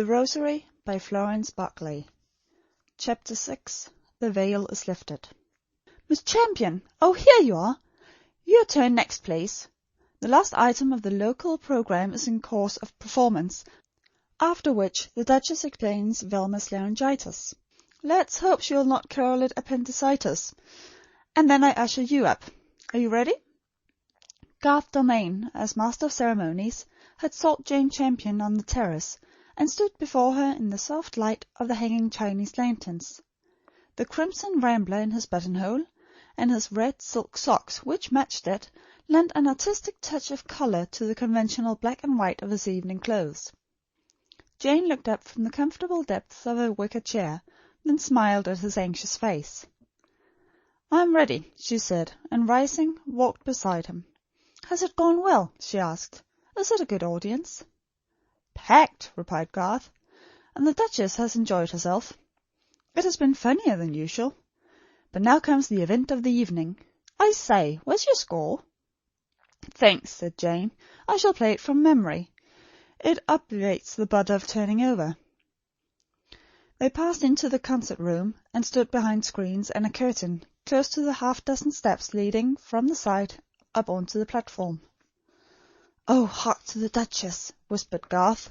The Rosary by Florence Barclay. Chapter 6. The Veil is Lifted. Miss Champion! Oh, here you are! Your turn next, please. The last item of the local programme is in course of performance, after which the Duchess explains Velma's laryngitis. Let's hope she'll not call it appendicitis. And then I usher you up. Are you ready? Garth Dalmain, as Master of Ceremonies, had sought Jane Champion on the terrace, and stood before her in the soft light of the hanging Chinese lanterns. The crimson rambler in his buttonhole, and his red silk socks, which matched it, lent an artistic touch of colour to the conventional black and white of his evening clothes. Jane looked up from the comfortable depths of her wicker chair, then smiled at his anxious face. "I'm ready," she said, and rising, walked beside him. "Has it gone well?" she asked. "Is it a good audience?" "Packed," replied Garth, "and the Duchess has enjoyed herself. It has been funnier than usual. But now comes the event of the evening. I say, where's your score?" "Thanks," said Jane. "I shall play it from memory. It obviates the bother of turning over." They passed into the concert room, and stood behind screens and a curtain, close to the half-dozen steps leading, from the side, up onto the platform. "Oh, hark to the Duchess," whispered Garth.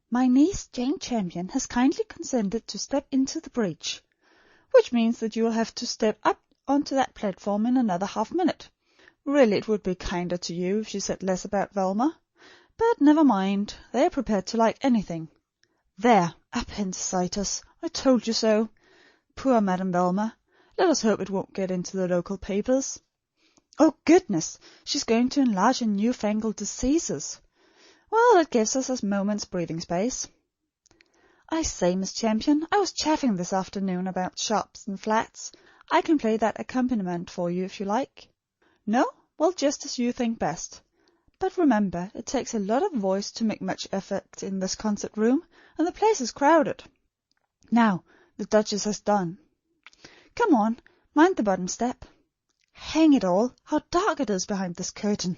"My niece, Jane Champion, has kindly consented to step into the breach, which means that you will have to step up onto that platform in another half-minute. Really, it would be kinder to you if she said less about Velma. But never mind, they are prepared to like anything. There, appendicitis, I told you so. Poor Madame Velma. Let us hope it won't get into the local papers. Oh, goodness, she's going to enlarge in newfangled diseases. Well, it gives us a moment's breathing space. I say, Miss Champion, I was chaffing this afternoon about shops and flats. I can play that accompaniment for you if you like. No? Well, just as you think best. But remember, it takes a lot of voice to make much effect in this concert room, and the place is crowded. Now, the Duchess has done. Come on, mind the bottom step. Hang it all, how dark it is behind this curtain."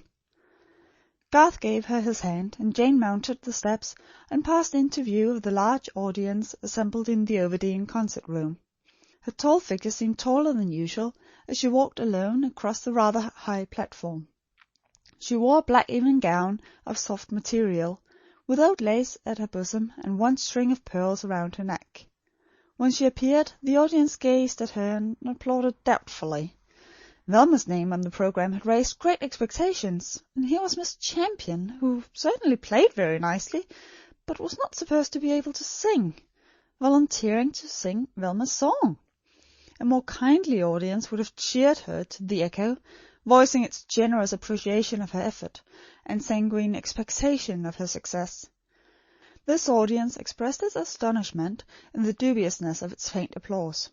Garth gave her his hand, and Jane mounted the steps and passed into view of the large audience assembled in the Overdene concert room. Her tall figure seemed taller than usual as she walked alone across the rather high platform. She wore a black evening gown of soft material, without lace at her bosom and one string of pearls around her neck. When she appeared, the audience gazed at her and applauded doubtfully. Velma's name on the programme had raised great expectations, and here was Miss Champion, who certainly played very nicely, but was not supposed to be able to sing, volunteering to sing Velma's song. A more kindly audience would have cheered her to the echo, voicing its generous appreciation of her effort, and sanguine expectation of her success. This audience expressed its astonishment in the dubiousness of its faint applause.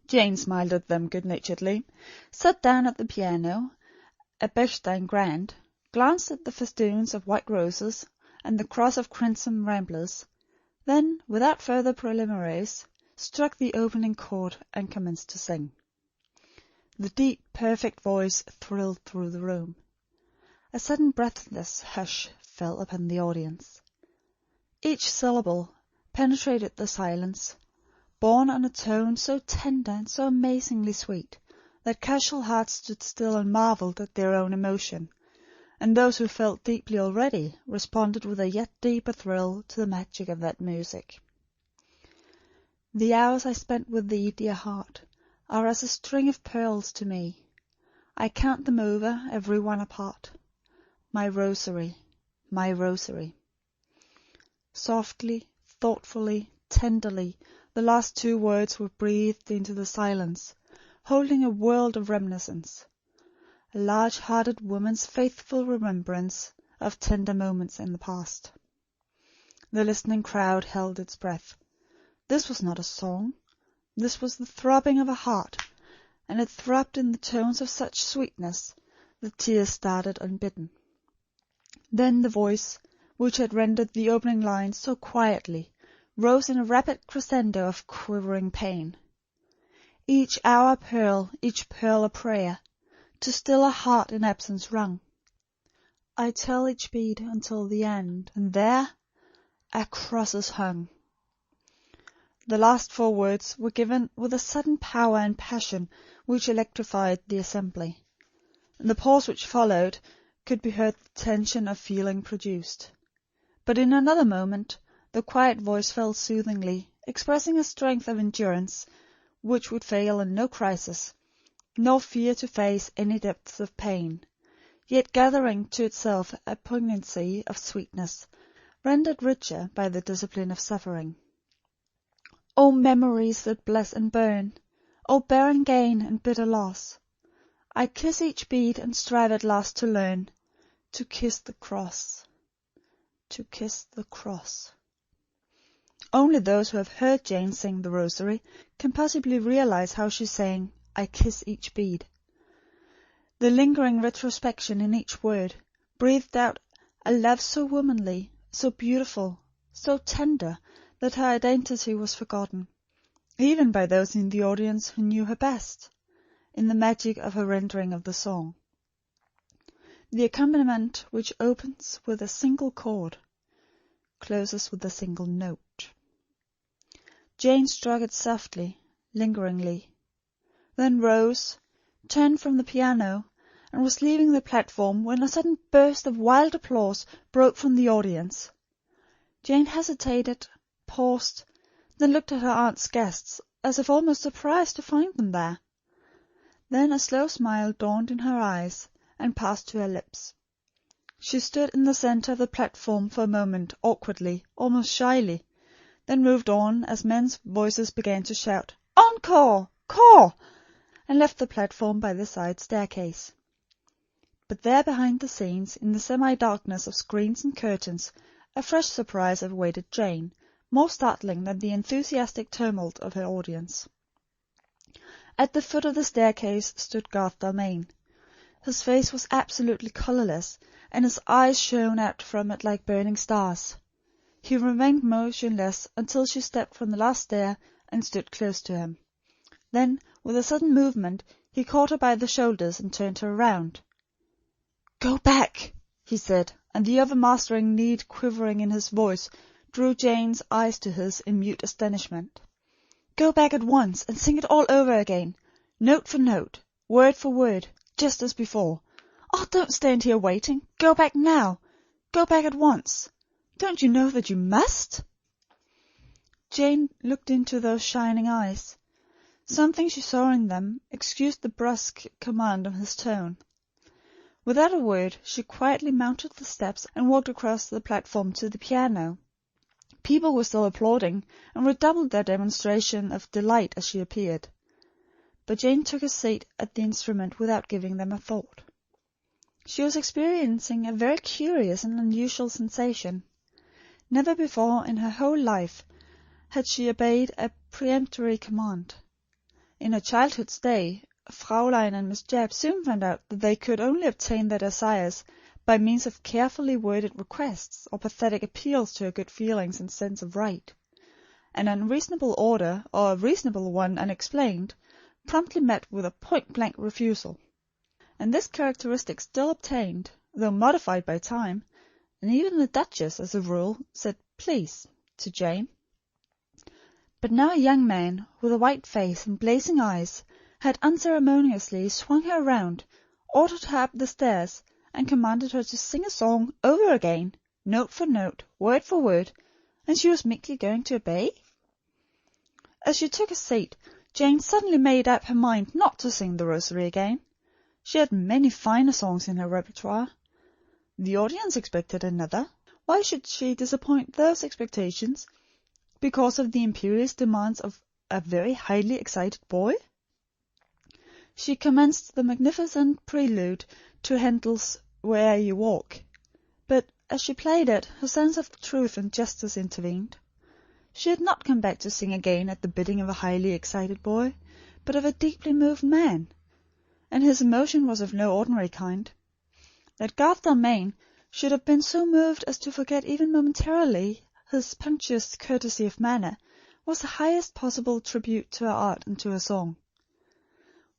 Jane smiled at them good-naturedly, sat down at the piano, a Bechstein grand, glanced at the festoons of white roses and the cross of crimson ramblers, then, without further preliminaries, struck the opening chord and commenced to sing. The deep, perfect voice thrilled through the room. A sudden breathless hush fell upon the audience. Each syllable penetrated the silence, borne on a tone so tender and so amazingly sweet, that casual hearts stood still and marvelled at their own emotion, and those who felt deeply already responded with a yet deeper thrill to the magic of that music. "The hours I spent with thee, dear heart, are as a string of pearls to me. I count them over, every one apart. My rosary, my rosary." Softly, thoughtfully, tenderly, the last two words were breathed into the silence, holding a world of reminiscence, a large-hearted woman's faithful remembrance of tender moments in the past. The listening crowd held its breath. This was not a song. This was the throbbing of a heart, and it throbbed in the tones of such sweetness that tears started unbidden. Then the voice, which had rendered the opening lines so quietly, rose in a rapid crescendo of quivering pain. Each hour a pearl, each pearl a prayer, to still a heart in absence wrung. I tell each beat until the end, and there, "our crosses hung." The last 4 words were given with a sudden power and passion which electrified the assembly. In the pause which followed could be heard the tension of feeling produced. But in another moment the quiet voice fell soothingly, expressing a strength of endurance which would fail in no crisis, nor fear to face any depths of pain, yet gathering to itself a poignancy of sweetness, rendered richer by the discipline of suffering. O memories that bless and burn! O barren gain and bitter loss! I kiss each bead and strive at last to learn to kiss the cross. To kiss the cross. Only those who have heard Jane sing the Rosary can possibly realize how she sang, "I kiss each bead." The lingering retrospection in each word breathed out a love so womanly, so beautiful, so tender, that her identity was forgotten, even by those in the audience who knew her best, in the magic of her rendering of the song. The accompaniment, which opens with a single chord, closes with a single note. Jane struck it softly, lingeringly, then rose, turned from the piano, and was leaving the platform when a sudden burst of wild applause broke from the audience. Jane hesitated, paused, then looked at her aunt's guests, as if almost surprised to find them there. Then a slow smile dawned in her eyes and passed to her lips. She stood in the centre of the platform for a moment, awkwardly, almost shyly, then moved on as men's voices began to shout, "Encore! Encore!" and left the platform by the side staircase. But there behind the scenes, in the semi-darkness of screens and curtains, a fresh surprise awaited Jane, more startling than the enthusiastic tumult of her audience. At the foot of the staircase stood Garth Dalmain. His face was absolutely colourless, and his eyes shone out from it like burning stars. He remained motionless until she stepped from the last stair and stood close to him. Then, with a sudden movement, he caught her by the shoulders and turned her round. "Go back!" he said, and the overmastering need quivering in his voice drew Jane's eyes to his in mute astonishment. "Go back at once and sing it all over again, note for note, word for word, just as before. Oh, don't stand here waiting. Go back now. Go back at once. Don't you know that you must?" Jane looked into those shining eyes. Something she saw in them excused the brusque command of his tone. Without a word, she quietly mounted the steps and walked across the platform to the piano. People were still applauding, and redoubled their demonstration of delight as she appeared. But Jane took a seat at the instrument without giving them a thought. She was experiencing a very curious and unusual sensation. Never before in her whole life had she obeyed a peremptory command. In her childhood's day, Fraulein and Miss Jabb soon found out that they could only obtain their desires by means of carefully worded requests or pathetic appeals to her good feelings and sense of right. An unreasonable order, or a reasonable one unexplained, promptly met with a point-blank refusal. And this characteristic still obtained, though modified by time, and even the Duchess, as a rule, said "please" to Jane. But now a young man, with a white face and blazing eyes, had unceremoniously swung her round, ordered her up the stairs, and commanded her to sing a song over again, note for note, word for word, and she was meekly going to obey? As she took a seat, Jane suddenly made up her mind not to sing the Rosary again. She had many finer songs in her repertoire. The audience expected another. Why should she disappoint those expectations because of the imperious demands of a very highly excited boy? She commenced the magnificent prelude to Handel's Where'er You Walk, but as she played it, her sense of truth and justice intervened. She had not come back to sing again at the bidding of a highly excited boy, but of a deeply moved man, and his emotion was of no ordinary kind. That Garth Dalmain should have been so moved as to forget even momentarily his punctilious courtesy of manner was the highest possible tribute to her art and to her song.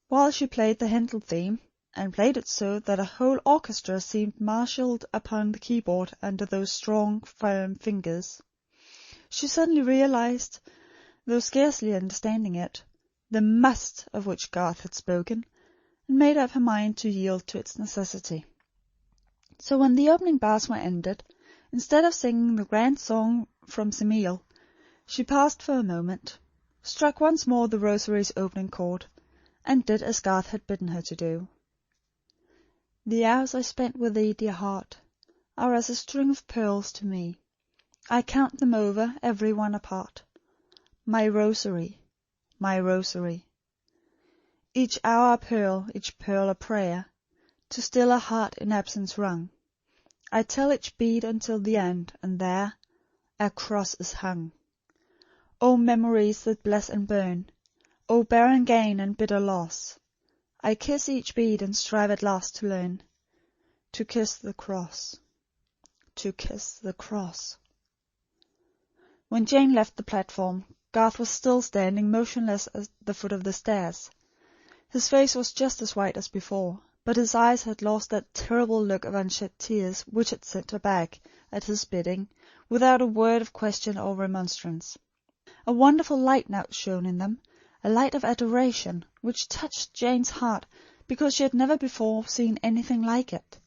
While she played the Handel theme, and played it so that a whole orchestra seemed marshalled upon the keyboard under those strong, firm fingers, She suddenly realized, though scarcely understanding it, the must of which Garth had spoken, and made up her mind to yield to its necessity. So when the opening bars were ended, instead of singing the grand song from Semele, she paused for a moment, struck once more the rosary's opening chord, and did as Garth had bidden her to do. The hours I spent with thee, dear heart, are as a string of pearls to me. I count them over, every one apart. My rosary, my rosary. Each hour a pearl, each pearl a prayer, to still a heart in absence wrung. I tell each bead until the end, and there a cross is hung. O memories that bless and burn! O barren gain and bitter loss! I kiss each bead and strive at last to learn to kiss the cross, to kiss the cross. When Jane left the platform, Garth was still standing motionless at the foot of the stairs. His face was just as white as before, but his eyes had lost that terrible look of unshed tears which had sent her back, at his bidding, without a word of question or remonstrance. A wonderful light now shone in them, a light of adoration, which touched Jane's heart because she had never before seen anything like it.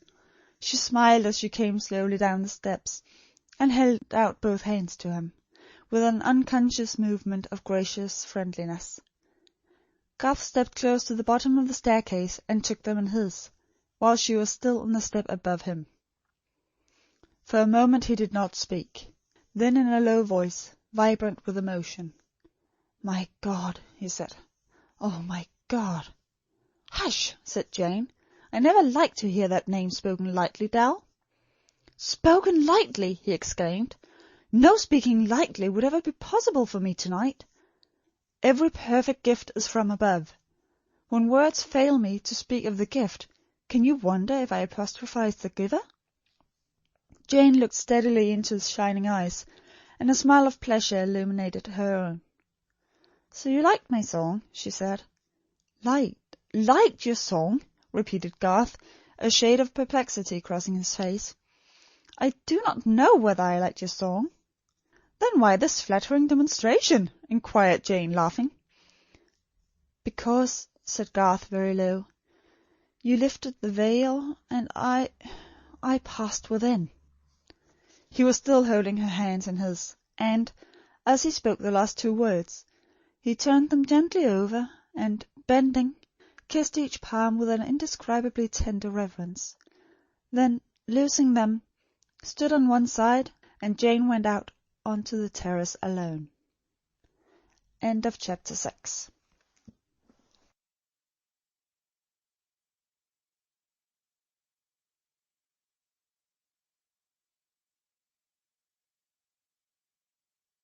She smiled as she came slowly down the steps, and held out both hands to him, with an unconscious movement of gracious friendliness. Garth stepped close to the bottom of the staircase and took them in his, while she was still on the step above him. For a moment he did not speak. Then in a low voice, vibrant with emotion, "My God," he said. "Oh, my God!" "Hush!" said Jane. "I never like to hear that name spoken lightly, Dal." "Spoken lightly!" he exclaimed. "No speaking lightly would ever be possible for me tonight. Every perfect gift is from above. When words fail me to speak of the gift, can you wonder if I apostrophize the giver?" Jane looked steadily into his shining eyes, and a smile of pleasure illuminated her own. "So you liked my song?" she said. Liked your song?" repeated Garth, a shade of perplexity crossing his face. "I do not know whether I liked your song." "Then why this flattering demonstration?" inquired Jane, laughing. "Because," said Garth very low, "you lifted the veil, and I passed within." He was still holding her hands in his, and, as he spoke the last two words, he turned them gently over, and, bending, kissed each palm with an indescribably tender reverence. Then, loosing them, stood on one side, and Jane went out onto the terrace alone. End of chapter 6.